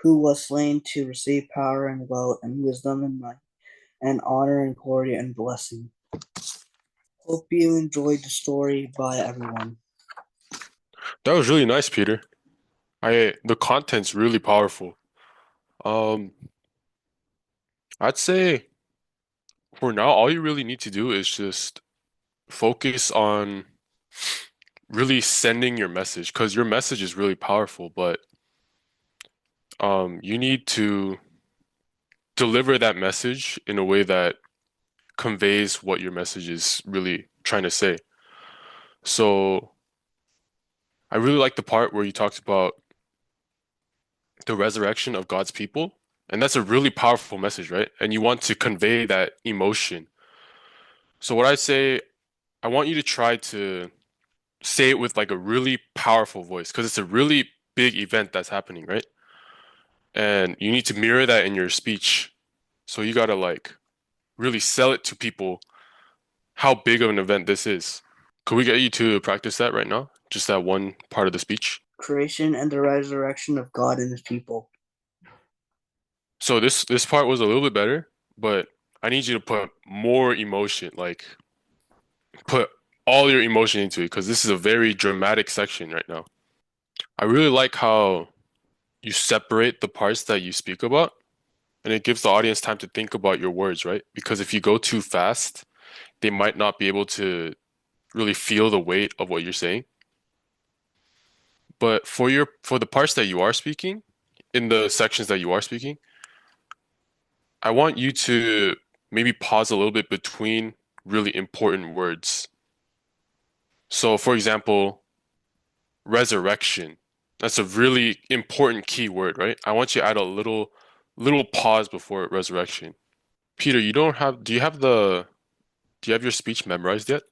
who was slain to receive power and wealth and wisdom and might and honor and glory and blessing. Hope you enjoyed the story by everyone. That was really nice, Peter. The content's really powerful. Um, I'd say for now, all you really need to do is just focus on really sending your message because your message is really powerful, but you need to deliver that message in a way that conveys what your message is really trying to say. So I really like the part where you talked about the resurrection of God's people. And that's a really powerful message, right? And you want to convey that emotion. So what I say, I want you to try to say it with like a really powerful voice because it's a really big event that's happening, right? And you need to mirror that in your speech. So you gotta like really sell it to people how big of an event this is. Could we get you to practice that right now? Just that one part of the speech. Creation and the resurrection of God and his people. So this part was a little bit better, but I need you to put more emotion, like put all your emotion into it because this is a very dramatic section right now. I really like how you separate the parts that you speak about, and it gives the audience time to think about your words, right? Because if you go too fast, they might not be able to really feel the weight of what you're saying. But for the parts that you are speaking, in the sections that you are speaking, I want you to maybe pause a little bit between really important words. So, for example, resurrection. That's a really important key word, right? I want you to add a little pause before resurrection. Peter, do you have your speech memorized yet?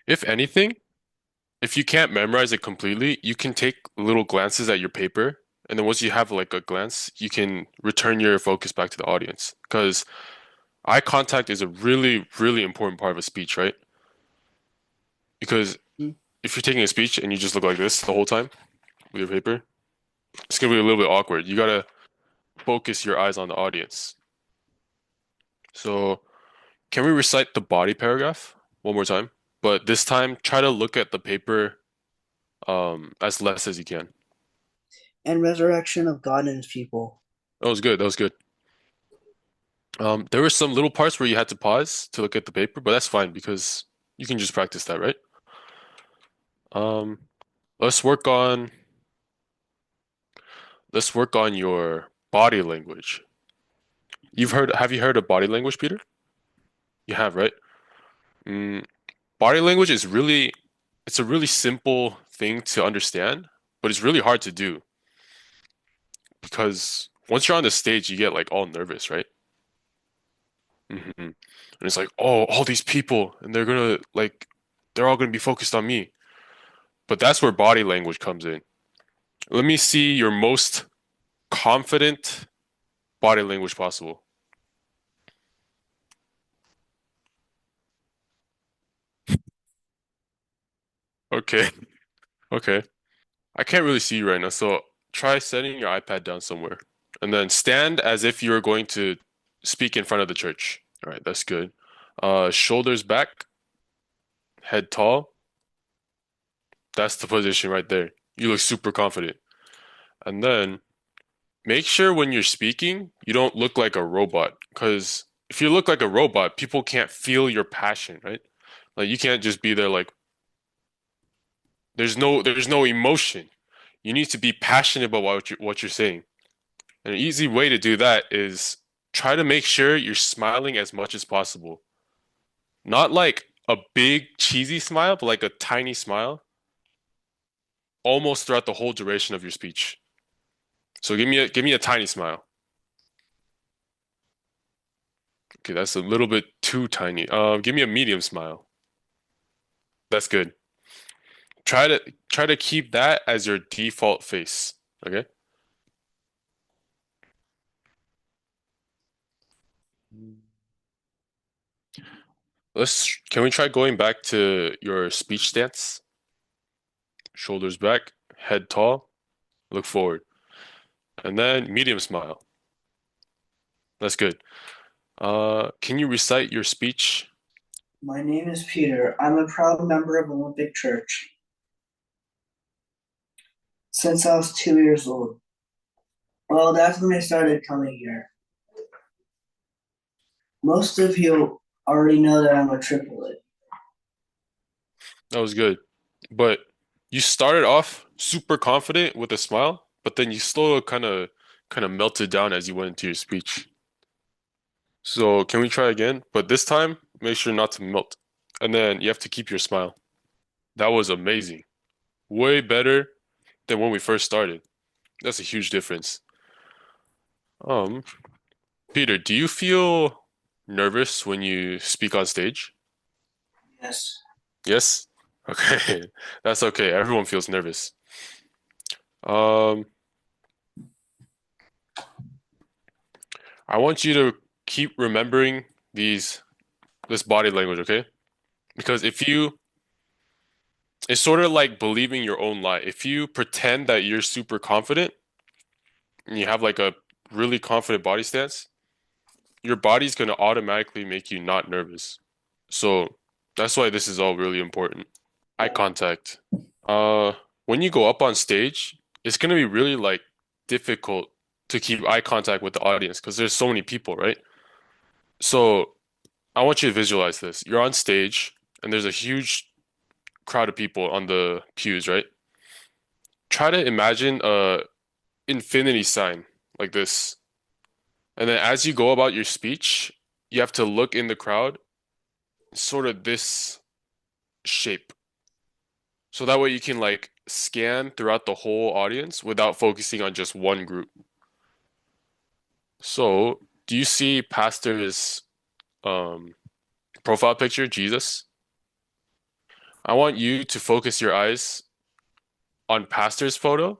If anything, if you can't memorize it completely, you can take little glances at your paper, and then once you have like a glance, you can return your focus back to the audience. Because eye contact is a really important part of a speech, right? Because Hmm? if you're taking a speech and you just look like this the whole time with your paper, it's gonna be a little bit awkward. You gotta focus your eyes on the audience. So, can we recite the body paragraph one more time? But this time, try to look at the paper as less as you can. And resurrection of God and his people. That was good. That was good. There were some little parts where you had to pause to look at the paper, but that's fine because you can just practice that, right? Um, let's work on let's work on your body language. Have you heard of body language, Peter? You have, right? Mm, body language is it's a really simple thing to understand, but it's really hard to do because once you're on the stage, you get like all nervous, right? And it's like, oh, all these people, and they're all gonna be focused on me. But that's where body language comes in. Let me see your most confident body language possible. Okay, okay. I can't really see you right now, so try setting your iPad down somewhere. And then stand as if you're going to speak in front of the church. All right, that's good. Shoulders back, head tall. That's the position right there. You look super confident. And then make sure when you're speaking, you don't look like a robot. Because if you look like a robot, people can't feel your passion, right? Like you can't just be there like there's no emotion. You need to be passionate about what you're saying. And an easy way to do that is try to make sure you're smiling as much as possible. Not like a big cheesy smile, but like a tiny smile almost throughout the whole duration of your speech. So give me a tiny smile. Okay, that's a little bit too tiny. Give me a medium smile. That's good. Try to try to keep that as your default face. Okay? Can we try going back to your speech stance? Shoulders back, head tall, look forward. And then medium smile. That's good. Can you recite your speech? My name is Peter. I'm a proud member of Olympic Church since I was 2 years old. Well, that's when I started coming here. Most of you already know that I'm a triplet. That was good. But you started off super confident with a smile, but then you slowly kind of melted down as you went into your speech. So can we try again? But this time, make sure not to melt. And then you have to keep your smile. That was amazing. Way better than when we first started. That's a huge difference. Um, Peter, do you feel nervous when you speak on stage? Yes. Yes? Okay. That's okay. Everyone feels nervous. Um, I want you to keep remembering this body language, okay? Because if you it's sort of like believing your own lie. If you pretend that you're super confident and you have like a really confident body stance, your body's going to automatically make you not nervous. So that's why this is all really important. Eye contact. Uh, when you go up on stage, it's going to be really like difficult to keep eye contact with the audience because there's so many people, right? So I want you to visualize this. You're on stage and there's a huge crowd of people on the pews, right? Try to imagine a infinity sign like this. And then as you go about your speech, you have to look in the crowd, sort of this shape. So that way you can like scan throughout the whole audience without focusing on just one group. So, do you see Pastor's um, profile picture, Jesus? I want you to focus your eyes on Pastor's photo,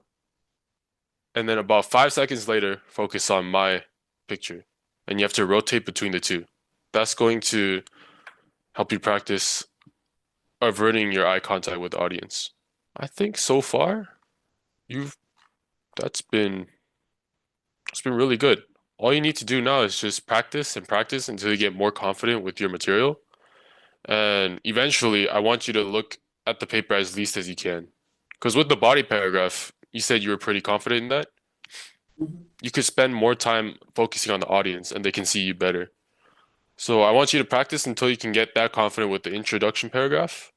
and then about 5 seconds later, focus on my picture. And you have to rotate between the two. That's going to help you practice averting your eye contact with the audience. I think so far, you've that's been it's been really good. All you need to do now is just practice and practice until you get more confident with your material. And eventually, I want you to look at the paper as least as you can. Because with the body paragraph, you said you were pretty confident in that. Mhm. You could spend more time focusing on the audience and they can see you better. So I want you to practice until you can get that confident with the introduction paragraph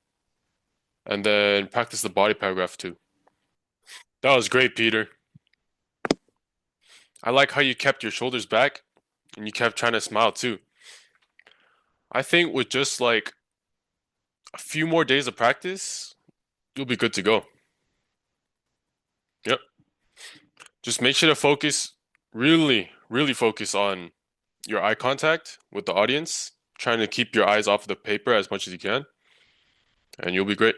and then practice the body paragraph too. That was great, Peter. I like how you kept your shoulders back and you kept trying to smile too. I think with just like a few more days of practice, you'll be good to go. Yep. Just make sure to focus, really focus on your eye contact with the audience, trying to keep your eyes off the paper as much as you can, and you'll be great.